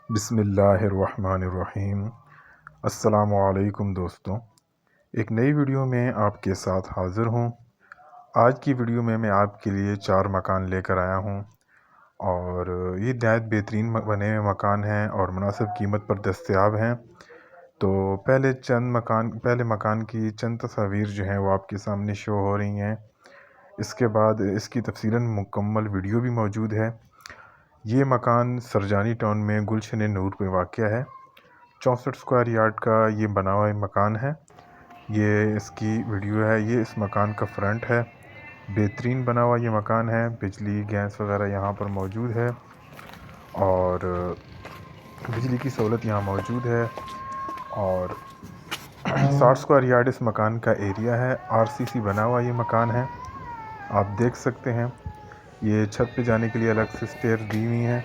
बिस्मिल्लाहिर्रहमानिर्रहीम। अस्सलामुअलैकुम दोस्तों, एक नई वीडियो में आपके साथ हाज़िर हूँ। आज की वीडियो में मैं आपके लिए 4 मकान लेकर आया हूँ और ये नहायत बेहतरीन बने हुए मकान हैं और मुनासिब कीमत पर दस्तयाब हैं। तो पहले मकान की चंद तस्वीर जो हैं वो आपके सामने शो हो रही हैं। इसके बाद इसकी तफसीलन मुकम्मल वीडियो भी मौजूद है। ये मकान सरजानी टाउन में गुलशन नूर पे वाक़या है। 64 स्क्वायर यार्ड का ये बना हुआ मकान है। ये इसकी वीडियो है। ये इस मकान का फ्रंट है। बेहतरीन बना हुआ ये मकान है। बिजली गैस वगैरह यहाँ पर मौजूद है और बिजली की सहूलत यहाँ मौजूद है। और 60 स्क्वायर यार्ड इस मकान का एरिया है। आरसीसी बना हुआ ये मकान है, आप देख सकते हैं। ये छत पे जाने के लिए अलग से स्टेयर दी हुई हैं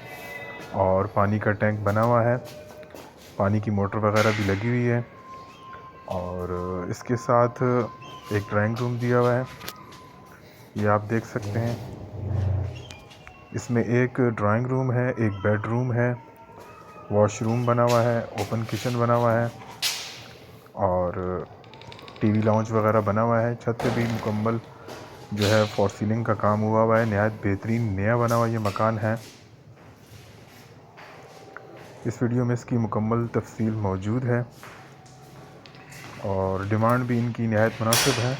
और पानी का टैंक बना हुआ है। पानी की मोटर वगैरह भी लगी हुई है और इसके साथ एक ड्राइंग रूम दिया हुआ है, ये आप देख सकते हैं। इसमें एक ड्राइंग रूम है, एक बेडरूम है, वॉशरूम बना हुआ है, ओपन किचन बना हुआ है और टीवी लाउंज वगैरह बना हुआ है। छत पे भी मुकम्मल जो है फॉर सीलिंग का काम हुआ है। नहायत बेहतरीन नया बना हुआ ये मकान है। इस वीडियो में इसकी मुकम्मल तफसील मौजूद है और डिमांड भी इनकी नहायत मुनासिब है।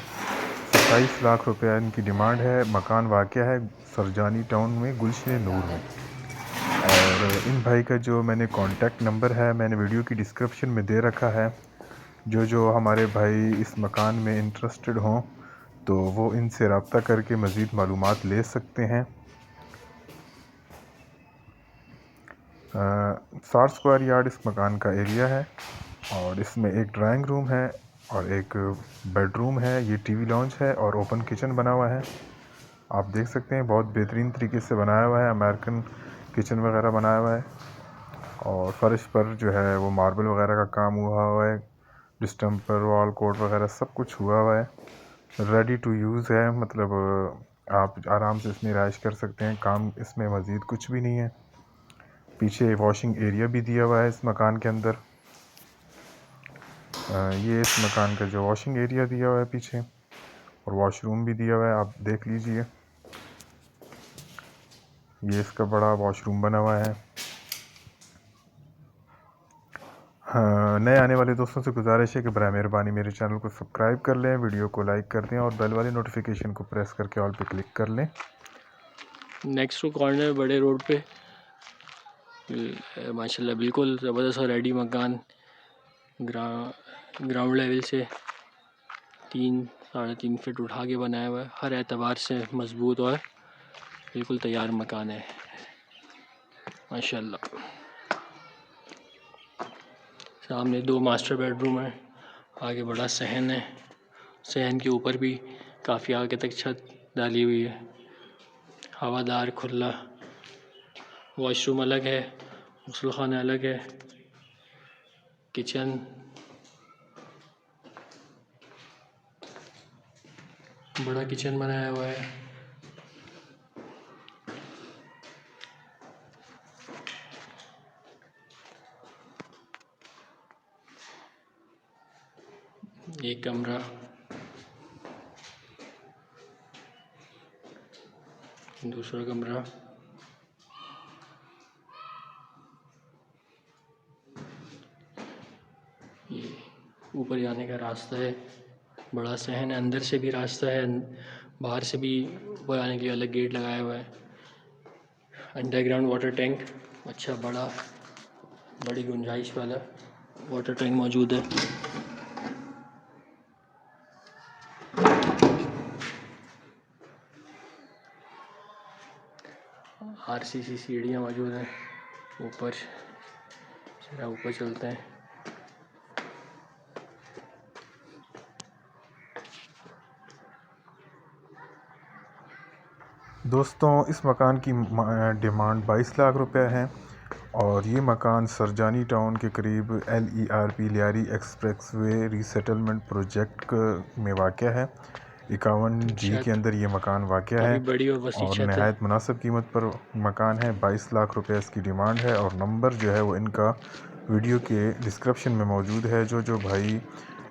27 लाख रुपया इनकी डिमांड है। मकान वाक़या है सरजानी टाउन में गुलशन नूर में। और इन भाई का जो मैंने कॉन्टैक्ट नंबर है मैंने वीडियो की डिस्क्रिप्शन में दे रखा है। जो हमारे भाई इस मकान में इंटरेस्टेड हों तो वो इनसे रब्ता करके मज़ीद मालूमात ले सकते हैं। 60 स्क्वायर यार्ड इस मकान का एरिया है और इसमें एक ड्राइंग रूम है और एक बेडरूम है। ये टीवी लॉन्च है और ओपन किचन बना हुआ है, आप देख सकते हैं। बहुत बेहतरीन तरीके से बनाया हुआ है, अमेरिकन किचन वगैरह बनाया हुआ है और फर्श पर जो है वो मार्बल वगैरह का काम हुआ है। डिस्टेम्पर वॉल कोट वगैरह सब कुछ हुआ है। रेडी टू यूज़ है, मतलब आप आराम से इसमें रिहाइश कर सकते हैं। काम इसमें मज़ीद कुछ भी नहीं है। पीछे वॉशिंग एरिया भी दिया हुआ है इस मकान के अंदर। ये इस मकान का जो वॉशिंग एरिया दिया हुआ है पीछे, और वॉशरूम भी दिया हुआ है, आप देख लीजिए। ये इसका बड़ा वॉशरूम बना हुआ है। हाँ, नए आने वाले दोस्तों से गुजारिश है कि बराए मेहरबानी मेरे चैनल को सब्सक्राइब कर लें, वीडियो को लाइक कर दें और बेल वाली नोटिफिकेशन को प्रेस करके ऑल पे क्लिक कर लें। नेक्स्ट टू कॉर्नर बड़े रोड पे माशाल्लाह बिल्कुल ज़बरदस्त और रेडी मकान। ग्राउंड लेवल से 3-3.5 फीट उठा के बनाया हुआ है। हर एतबार से मजबूत और बिल्कुल तैयार मकान है माशाल्लाह। सामने 2 मास्टर बेडरूम है, आगे बड़ा सहन है। सहन के ऊपर भी काफ़ी आगे तक छत डाली हुई है, हवादार खुला। वॉशरूम अलग है, गुस्ल खाना अलग है, किचन बड़ा किचन बनाया हुआ है। एक कमरा, दूसरा कमरा, ये ऊपर जाने का रास्ता है। बड़ा सहन है, अंदर से भी रास्ता है, बाहर से भी ऊपर आने के लिए अलग गेट लगाया हुआ है। अंडरग्राउंड वाटर टैंक, अच्छा बड़ी गुंजाइश वाला वाटर टैंक मौजूद है। आरसीसी सीढ़ियाँ मौजूद हैं। ऊपर चलते हैं। दोस्तों, इस मकान की डिमांड 22 लाख रुपए है और ये मकान सरजानी टाउन के करीब LERP Lyari expressway resettlement project में वाक़या है। 51G के छत अंदर ये मकान वाक़या काफ़ी है बड़ी और वसी और छत है। नहायत मुनासिब कीमत पर मकान है। 22 लाख रुपए इसकी डिमांड है और नंबर जो है वो इनका वीडियो के डिस्क्रिप्शन में मौजूद है। जो भाई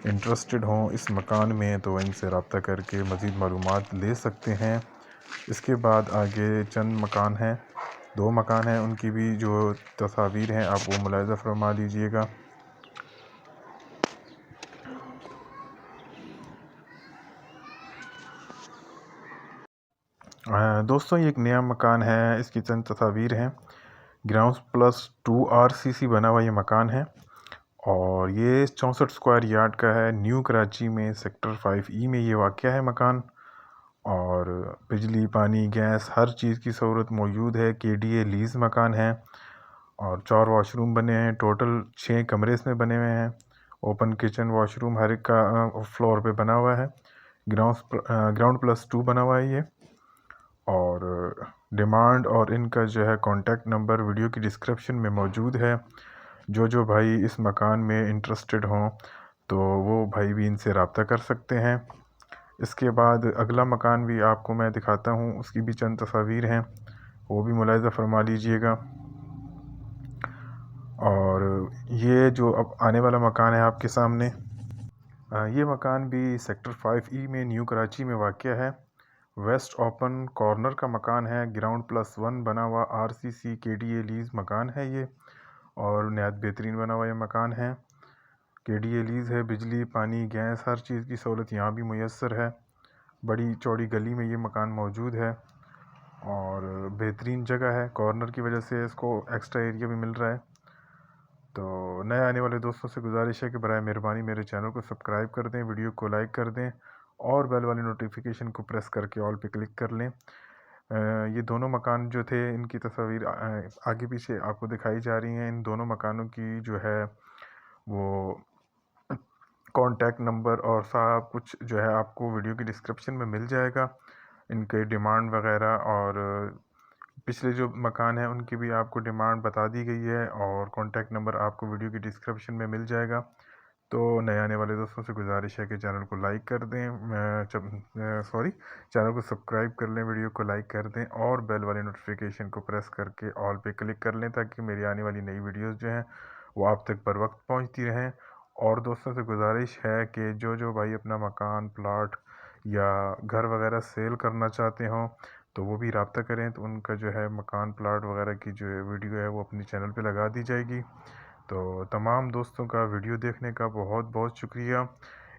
इंटरेस्टेड हों इस मकान में तो इनसे रब्ता करके मज़ीद मालूमात ले सकते हैं। इसके बाद आगे चंद मकान हैं, 2 मकान हैं, उनकी भी जो तस्वीर हैं आप वो मुलाहिज़ा फरमा लीजिएगा। दोस्तों ये एक नया मकान है, इसकी चंद तस्वीर हैं। ग्राउंड प्लस 2 RCC बना हुआ ये मकान है और ये 64 स्क्वायर यार्ड का है। न्यू कराची में सेक्टर 5E में ये वाक़या है मकान और बिजली, पानी, गैस हर चीज़ की सहूलत मौजूद है। KDA लीज़ मकान है और 4 वॉशरूम बने हैं। टोटल 6 कमरे इसमें बने हुए हैं। ओपन किचन, वॉशरूम हर एक का फ्लोर पे बना हुआ है। ग्राउंड प्लस 2 बना हुआ है ये और डिमांड और इनका जो है कॉन्टैक्ट नंबर वीडियो की डिस्क्रिप्शन में मौजूद है। जो भाई इस मकान में इंटरेस्टेड हों तो वो भाई भी इनसे रब्ता कर सकते हैं। इसके बाद अगला मकान भी आपको मैं दिखाता हूँ, उसकी भी चंद तस्वीर हैं, वो भी मुलाहिज़ा फरमा लीजिएगा। और ये जो अब आने वाला मकान है आपके सामने, ये मकान भी सेक्टर 5E में न्यू कराची में वाक़या है। वेस्ट ओपन कॉर्नर का मकान है। ग्राउंड प्लस 1 बना हुआ RCC KDA लीज़ मकान है ये और नहायत बेहतरीन बना हुआ ये मकान है। KDA लीज़ है। बिजली, पानी, गैस हर चीज़ की सहूलत यहाँ भी मुयस्सर है। बड़ी चौड़ी गली में ये मकान मौजूद है और बेहतरीन जगह है। कॉर्नर की वजह से इसको एक्स्ट्रा एरिया भी मिल रहा है। तो नए आने वाले दोस्तों से गुजारिश है कि बराए मेहरबानी मेरे चैनल को सब्सक्राइब कर दें, वीडियो को लाइक कर दें और बेल वाली नोटिफिकेशन को प्रेस करके ऑल पे क्लिक कर लें। ये दोनों मकान जो थे इनकी तस्वीर आगे पीछे आपको दिखाई जा रही हैं। इन दोनों मकानों की जो है वो कॉन्टैक्ट नंबर और सब कुछ जो है आपको वीडियो की डिस्क्रिप्शन में मिल जाएगा। इनके डिमांड वगैरह और पिछले जो मकान हैं उनकी भी आपको डिमांड बता दी गई है और कॉन्टैक्ट नंबर आपको वीडियो की डिस्क्रिप्शन में मिल जाएगा। तो नए आने वाले दोस्तों से गुजारिश है कि चैनल को लाइक कर दें, चैनल को सब्सक्राइब कर लें, वीडियो को लाइक कर दें और बेल वाली नोटिफिकेशन को प्रेस करके ऑल पे क्लिक कर लें ताकि मेरी आने वाली नई वीडियोस जो हैं वो आप तक बर वक्त पहुँचती रहें। और दोस्तों से गुजारिश है कि जो भाई अपना मकान, प्लाट या घर वगैरह सेल करना चाहते हों तो वो भी रब्ता करें, तो उनका जो है मकान, प्लाट वगैरह की जो वीडियो है वो अपनी चैनल पे लगा दी जाएगी। तो तमाम दोस्तों का वीडियो देखने का बहुत बहुत शुक्रिया।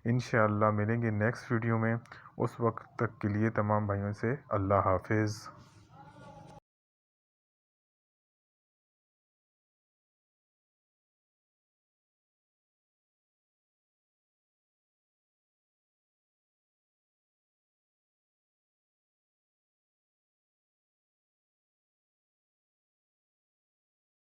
इंशाअल्लाह मिलेंगे नेक्स्ट वीडियो में। उस वक्त तक के लिए तमाम भाइयों से अल्लाह हाफिज़।